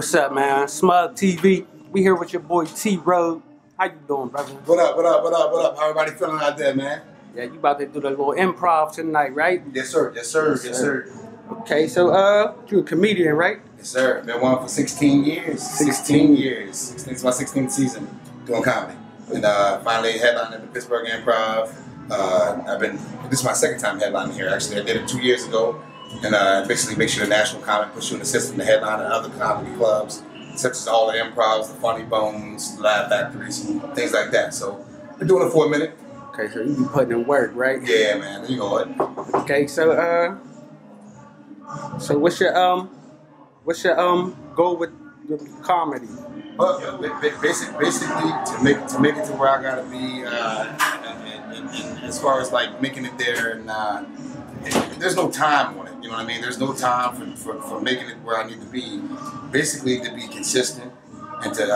What's up, man? SmugTV. We here with your boy T-Robe. How you doing, brother? What up, what up, what up, what up? How everybody feeling out there, man? Yeah, you about to do the little improv tonight, right? Yes, sir. Yes, sir. Yes, sir. Okay, so you a comedian, right? Yes, sir. Been one for 16 years. 16 years. It's my 16th season doing comedy. And finally headlined at the Pittsburgh Improv. This is my second time headlining here, actually. I did it 2 years ago. And basically make sure the national comic puts you in the system to headline at other comedy clubs, such as all the improvs, the Funny Bones, Laugh Factories, things like that. So I've been doing it for a minute. Okay, so you be putting in work, right? Yeah, man. You know it. Okay, so what's your goal with the comedy? Well, basically to make it to where I gotta be, and as far as like making it there, and there's no time on it. You know what I mean? There's no time for making it where I need to be. Basically, to be consistent and to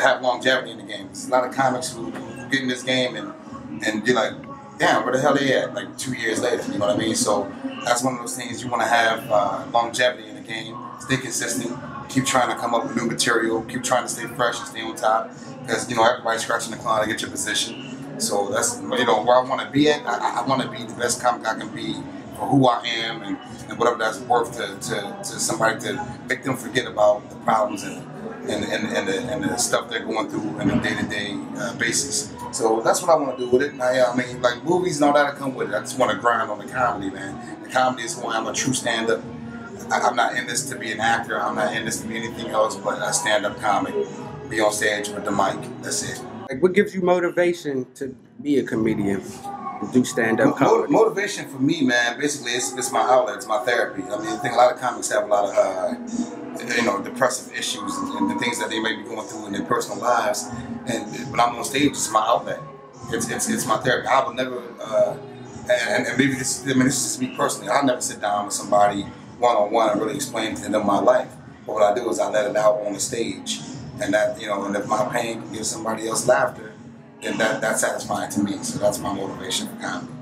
have longevity in the game. There's a lot of comics who get in this game and you're like, damn, where the hell they at? Like 2 years later. You know what I mean? So that's one of those things you want to have longevity in the game. Stay consistent. Keep trying to come up with new material. Keep trying to stay fresh and stay on top. Because everybody's scratching the claw to get your position. So that's where I want to be at. I want to be the best comic I can be for who I am and whatever that's worth to somebody, to make them forget about the problems and the stuff they're going through on a day-to-day basis. So that's what I want to do with it. I mean, like movies and all that come with it. I just want to grind on the comedy, man. The comedy is who I am, a true stand-up. I'm not in this to be an actor. I'm not in this to be anything else but a stand-up comic. Be on stage with the mic. That's it. Like, what gives you motivation to be a comedian, to do stand-up comedy? Motivation for me, man, basically it's my outlet, it's my therapy. I mean, I think a lot of comics have a lot of depressive issues and the things that they may be going through in their personal lives. And when I'm on stage, it's my outlet. It's my therapy. I will never, and maybe this is just me personally. I'll never sit down with somebody one-on-one and really explain to them my life. But what I do is I let it out on the stage. And that, and if my pain can give somebody else laughter, then that's satisfying to me. So that's my motivation for comedy.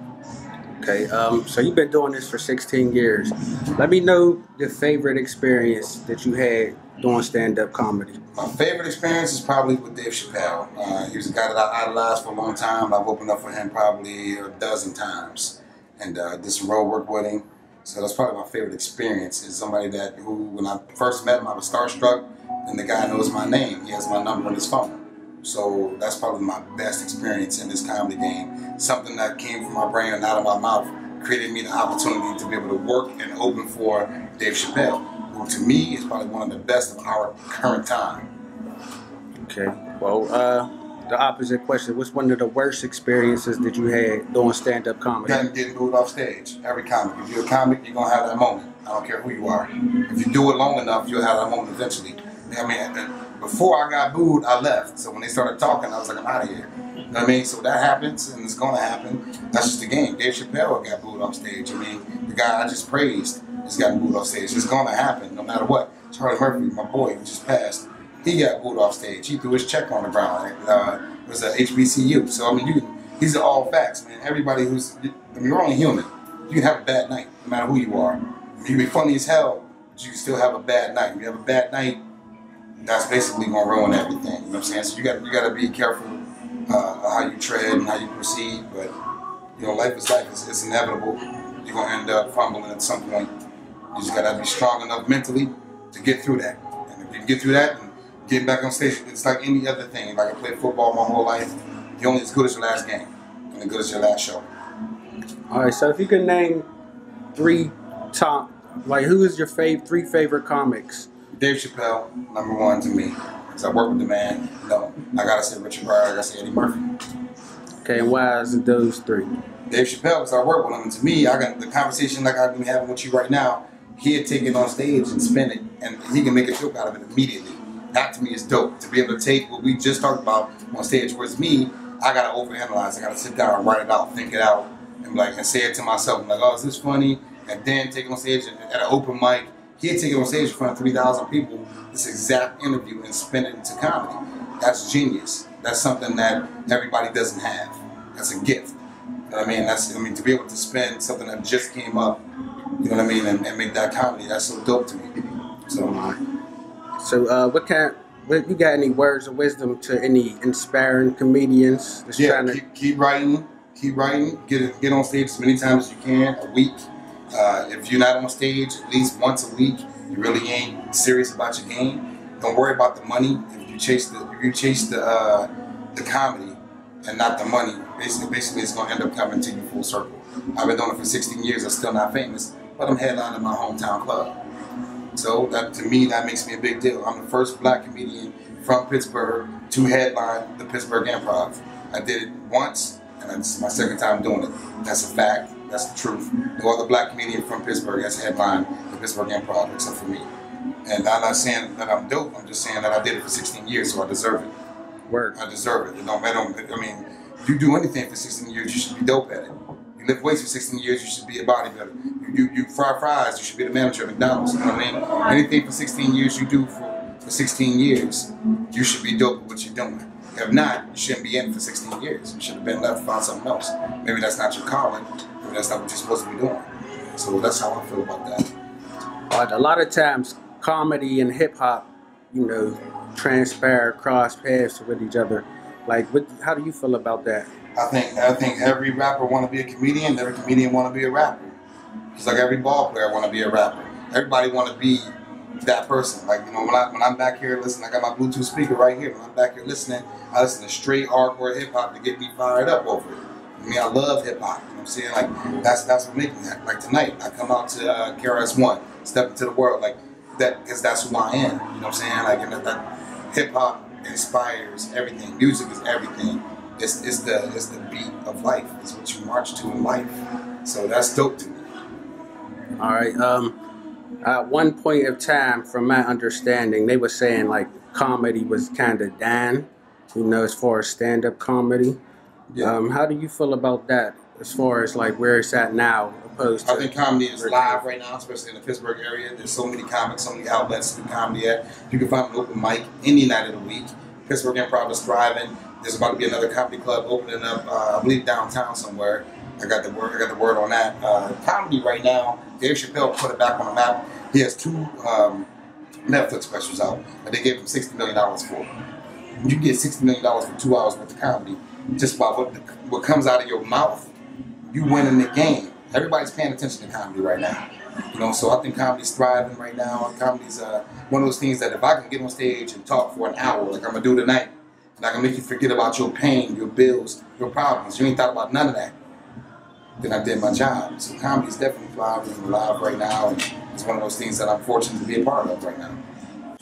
Okay, so you've been doing this for 16 years. Let me know your favorite experience that you had doing stand-up comedy. My favorite experience is probably with Dave Chappelle. He was a guy that I idolized for a long time. I've opened up for him probably a dozen times and did some road work with him. So that's probably my favorite experience, is somebody who, when I first met him, I was starstruck. And the guy knows my name. He has my number on his phone. So that's probably my best experience in this comedy game. Something that came from my brain and out of my mouth created me the opportunity to be able to work and open for Dave Chappelle, who to me is probably one of the best of our current time. Okay. Well, the opposite question. What's one of the worst experiences that you had doing stand-up comedy? Getting booed off stage. Every comic. If you're a comic, you're going to have that moment. I don't care who you are. If you do it long enough, you'll have that moment eventually. I mean, before I got booed, I left. So when they started talking, I was like, I'm out of here. You know what I mean? So that happens, and it's going to happen. That's just the game. Dave Chappelle got booed off stage. I mean, the guy I just praised is getting booed off stage. It's going to happen no matter what. Charlie Murphy, my boy, who just passed, he got booed off stage. He threw his check on the ground. It was at HBCU. So, I mean, these are all facts, man. Everybody we're only human. You can have a bad night, no matter who you are. I mean, you can be funny as hell, but you can still have a bad night. If you have a bad night, that's basically gonna ruin everything. You know what I'm saying? So you gotta be careful how you tread and how you proceed. But life is life. It's inevitable. You're gonna end up fumbling at some point. You just gotta be strong enough mentally to get through that. And if you can get through that and get back on stage, it's like any other thing. Like I played football my whole life. You're only as good as your last game and as good as your last show. All right. So if you can name three top, who is your three favorite comics? Dave Chappelle, #1 to me, because I work with the man. No, I gotta say Richard Pryor, I gotta say Eddie Murphy. Okay, and why is it those three? Dave Chappelle, because I work with him, and to me, I got the conversation like I've been having with you right now. He'd take it on stage and spin it, and he can make a joke out of it immediately. That to me is dope. To be able to take what we just talked about on stage, whereas me, I gotta overanalyze. I gotta sit down and write it out, think it out, and say it to myself. I'm like, oh, is this funny? And then take it on stage at an open mic. He'd take it on stage in front of 3,000 people, this exact interview, and spin it into comedy. That's genius. That's something that everybody doesn't have. That's a gift. You know what I mean? To be able to spin something that just came up, you know what I mean, and make that comedy, that's so dope to me. So So what you got any words of wisdom to any inspiring comedians that's trying to keep writing, get on stage as many times as you can a week. If you're not on stage at least once a week, you really ain't serious about your game. Don't worry about the money. If you chase the comedy and not the money, basically it's gonna end up coming to you full circle. I've been doing it for 16 years. I'm still not famous, but I'm headlining my hometown club. So that, to me, that makes me a big deal. I'm the first black comedian from Pittsburgh to headline the Pittsburgh Improv. I did it once, and it's my second time doing it. That's a fact. That's the truth. No other black comedian from Pittsburgh has headlined the Pittsburgh Improv except for me. And I'm not saying that I'm dope. I'm just saying that I did it for 16 years, so I deserve it. Word. I deserve it. I mean, if you do anything for 16 years, you should be dope at it. You lift weights for 16 years, you should be a bodybuilder. You fry fries, you should be the manager at McDonald's. You know what I mean? Anything for 16 years you do for 16 years, you should be dope at what you're doing. If not, you shouldn't be in it for 16 years. You should have been left and found something else. Maybe that's not your calling. Maybe that's not what you're supposed to be doing. So that's how I feel about that. A lot of times, comedy and hip hop, transpire, cross paths with each other. Like, how do you feel about that? I think every rapper want to be a comedian. Every comedian want to be a rapper. It's like every ball player want to be a rapper. Everybody want to be that person. Like, when I'm back here listening, I got my Bluetooth speaker right here. When I'm back here listening, I listen to straight hardcore hip hop to get me fired up over it. I mean, I love hip hop. You know what I'm saying? Like, that's what makes me that. Like tonight, I come out to KRS-One, step into the world like that, because that's who I am. You know what I'm saying? Like, and that hip hop inspires everything. Music is everything. It's the beat of life. It's what you march to in life. So that's dope to me. All right. At one point of time, from my understanding, they were saying like comedy was kind of dying, as far as stand-up comedy. Yeah. How do you feel about that, as far as like where it's at now, opposed to? I think comedy is live right now, especially in the Pittsburgh area. There's so many comics, so many outlets to do comedy at. You can find an open mic any night of the week. Pittsburgh Improv is thriving. There's about to be another comedy club opening up, I believe downtown somewhere. I got the word on that. Comedy right now, Dave Chappelle put it back on the map. He has 2 Netflix specials out that they gave him $60 million for. You get $60 million for 2 hours worth of comedy, just by what comes out of your mouth, you win in the game. Everybody's paying attention to comedy right now. So I think comedy's thriving right now. Comedy's one of those things that if I can get on stage and talk for an hour, like I'm going to do tonight, and I can make you forget about your pain, your bills, your problems. You ain't thought about none of that. Then I did my job. So comedy's definitely thriving and alive right now. And it's one of those things that I'm fortunate to be a part of right now.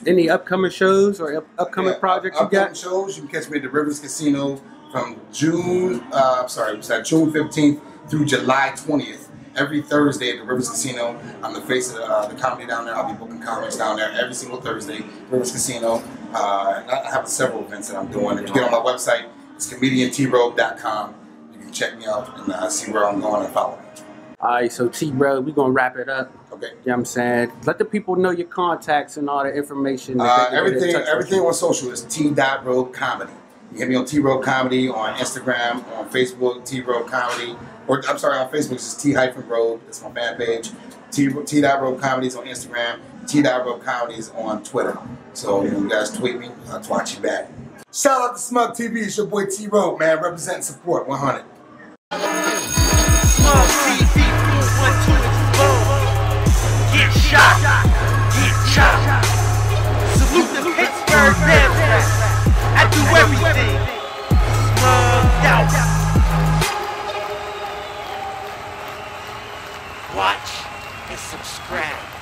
Any upcoming shows or upcoming projects you got? Upcoming shows, you can catch me at the Rivers Casino from June 15th through July 20th. Every Thursday at the Rivers Casino. I'm the face of the comedy down there. I'll be booking comics down there every single Thursday. Rivers Casino. And I have several events that I'm doing. If you get on my website, it's comediantrobe.com. You can check me out and see where I'm going and follow me. All right, so T-Robe, we're going to wrap it up. Okay. You know what I'm saying? Let the people know your contacts and all the information. Everything on social is T.Robe Comedy. You can hit me on T-Robe Comedy on Instagram, on Facebook, T-Robe Comedy. On Facebook it's T-Robe. That's my fan page. T.Robe Comedies on Instagram. T.Robe Comedies on Twitter. So you guys tweet me, I'll twat you back. Shout out to SmugTV. It's your boy T-Robe, man. Represent and support 100. SmugTV, 1, 2, explode. Get shot, get shot. Salute the Pittsburgh Derrick. I do everything. Smugged out. Watch and subscribe.